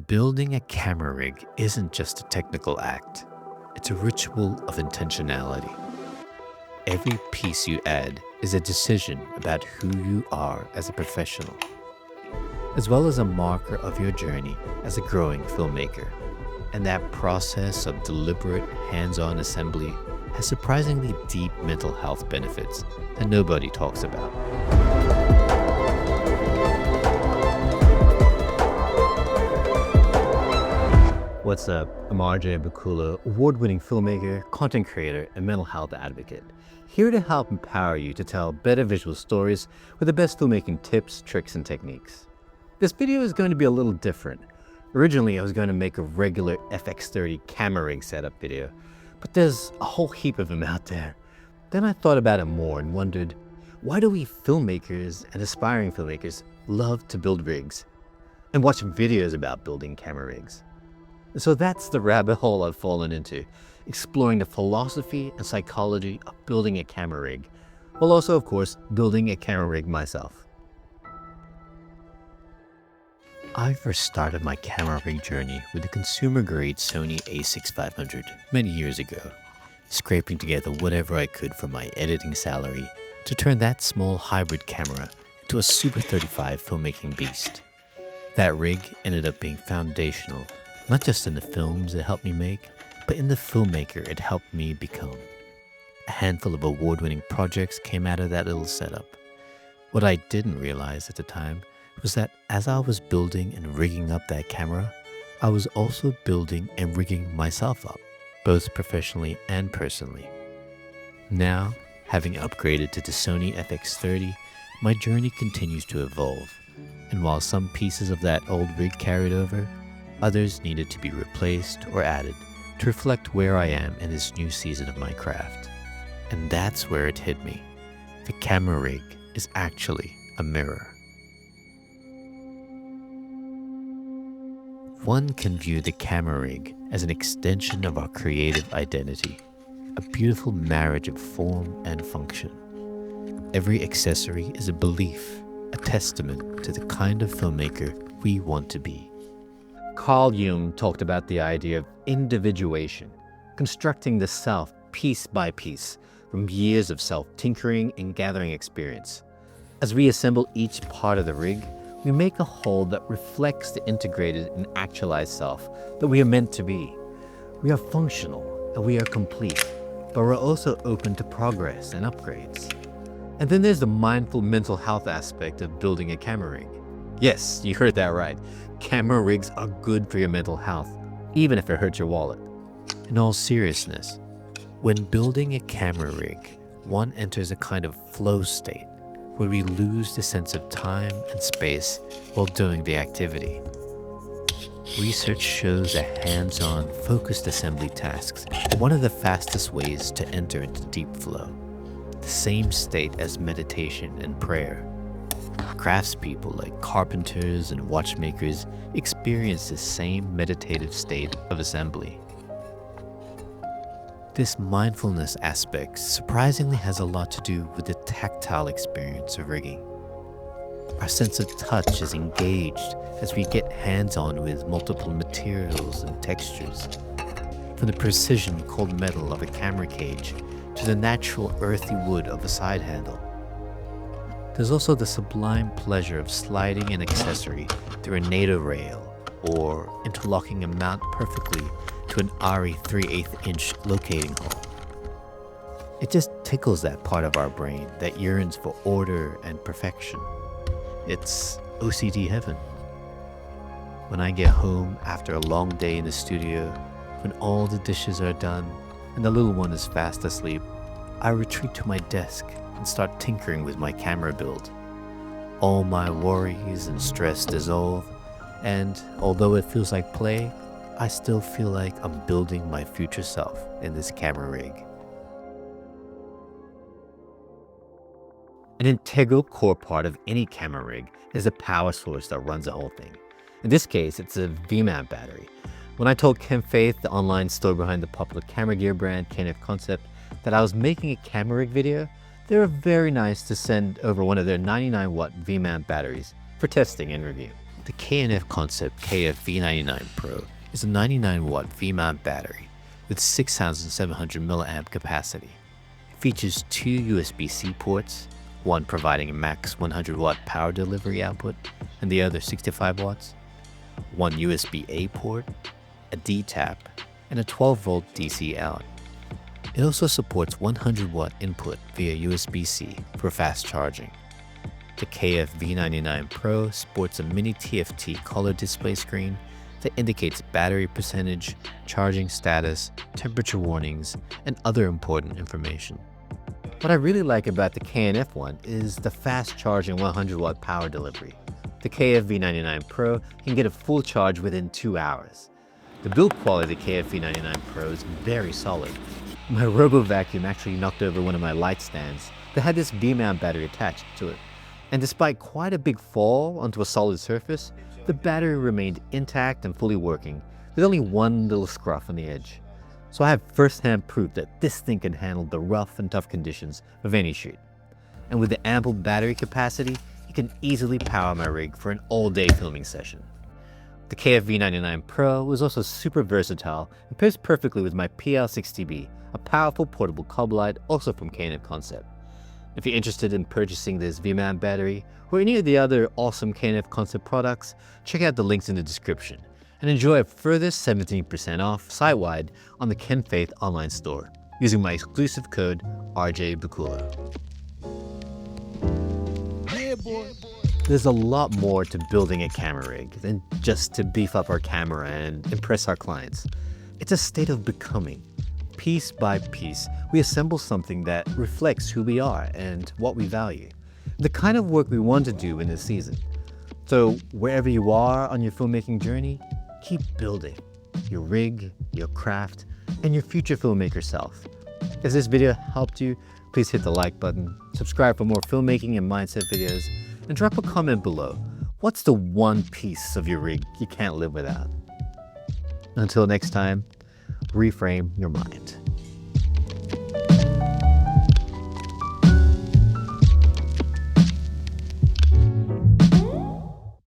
Building a camera rig isn't just a technical act, it's a ritual of intentionality. Every piece you add is a decision about who you are as a professional, as well as a marker of your journey as a growing filmmaker. And that process of deliberate, hands-on assembly has surprisingly deep mental health benefits that nobody talks about. What's up? I'm RJ Bakula, award-winning filmmaker, content creator, and mental health advocate. Here to help empower you to tell better visual stories with the best filmmaking tips, tricks, and techniques. This video is going to be a little different. Originally, I was going to make a regular FX30 camera rig setup video, but there's a whole heap of them out there. Then I thought about it more and wondered, why do we filmmakers and aspiring filmmakers love to build rigs and watch videos about building camera rigs? So that's the rabbit hole I've fallen into, exploring the philosophy and psychology of building a camera rig, while also, of course, building a camera rig myself. I first started my camera rig journey with the consumer-grade Sony a6500 many years ago, scraping together whatever I could from my editing salary to turn that small hybrid camera into a Super 35 filmmaking beast. That rig ended up being foundational, not just in the films it helped me make, but in the filmmaker it helped me become. A handful of award-winning projects came out of that little setup. What I didn't realize at the time was that as I was building and rigging up that camera, I was also building and rigging myself up, both professionally and personally. Now, having upgraded to the Sony FX30, my journey continues to evolve, and while some pieces of that old rig carried over, others needed to be replaced or added to reflect where I am in this new season of my craft. And that's where it hit me. The camera rig is actually a mirror. One can view the camera rig as an extension of our creative identity, a beautiful marriage of form and function. Every accessory is a belief, a testament to the kind of filmmaker we want to be. Carl Jung talked about the idea of individuation, constructing the self piece by piece from years of self-tinkering and gathering experience. As we assemble each part of the rig, we make a whole that reflects the integrated and actualized self that we are meant to be. We are functional and we are complete, but we're also open to progress and upgrades. And then there's the mindful mental health aspect of building a camera rig. Yes, you heard that right. Camera rigs are good for your mental health, even if it hurts your wallet. In all seriousness, when building a camera rig, one enters a kind of flow state where we lose the sense of time and space while doing the activity. Research shows that hands-on, focused assembly tasks are one of the fastest ways to enter into deep flow, the same state as meditation and prayer. Craftspeople like carpenters and watchmakers experience the same meditative state of assembly. This mindfulness aspect surprisingly has a lot to do with the tactile experience of rigging. Our sense of touch is engaged as we get hands-on with multiple materials and textures, from the precision cold metal of a camera cage to the natural earthy wood of a side handle. There's also the sublime pleasure of sliding an accessory through a NATO rail or interlocking a mount perfectly to an ARRI 3/8 inch locating hole. It just tickles that part of our brain that yearns for order and perfection. It's OCD heaven. When I get home after a long day in the studio, when all the dishes are done and the little one is fast asleep, I retreat to my desk and start tinkering with my camera build. All my worries and stress dissolve, and although it feels like play, I still feel like I'm building my future self in this camera rig. An integral core part of any camera rig is the power source that runs the whole thing. In this case, it's a VMAP battery. When I told Kim Faith, the online store behind the popular camera gear brand KNF Concept, that I was making a camera rig video, they were very nice to send over one of their 99-watt VMAP batteries for testing and review. The K&F Concept KF-V99 Pro is a 99-watt V-mount battery with 6,700 mAh capacity. It features two USB-C ports, one providing a max 100-watt power delivery output and the other 65 watts, one USB-A port, a D-tap, and a 12-volt DC out. It also supports 100-watt input via USB-C for fast charging. The KF-V99 Pro sports a mini TFT color display screen that indicates battery percentage, charging status, temperature warnings, and other important information. What I really like about the K&F one is the fast charging 100-watt power delivery. The KF-V99 Pro can get a full charge within 2 hours. The build quality of the KF-V99 Pro is very solid. My Robo Vacuum actually knocked over one of my light stands that had this V-mount battery attached to it. And despite quite a big fall onto a solid surface, the battery remained intact and fully working, with only one little scruff on the edge. So I have first-hand proof that this thing can handle the rough and tough conditions of any shoot. And with the ample battery capacity, it can easily power my rig for an all-day filming session. The KF-V99 Pro was also super versatile and pairs perfectly with my PL60B, a powerful portable cob light also from K&F Concept. If you're interested in purchasing this V-mount battery or any of the other awesome K&F Concept products, check out the links in the description and enjoy a further 17% off site-wide on the Ken Faith online store using my exclusive code RJBakula. Yeah, boy. There's a lot more to building a camera rig than just to beef up our camera and impress our clients. It's a state of becoming. Piece by piece, we assemble something that reflects who we are and what we value, the kind of work we want to do in this season. So wherever you are on your filmmaking journey, keep building your rig, your craft, and your future filmmaker self. If this video helped you, please hit the like button, subscribe for more filmmaking and mindset videos, and drop a comment below. What's the one piece of your rig you can't live without? Until next time, reframe your mind.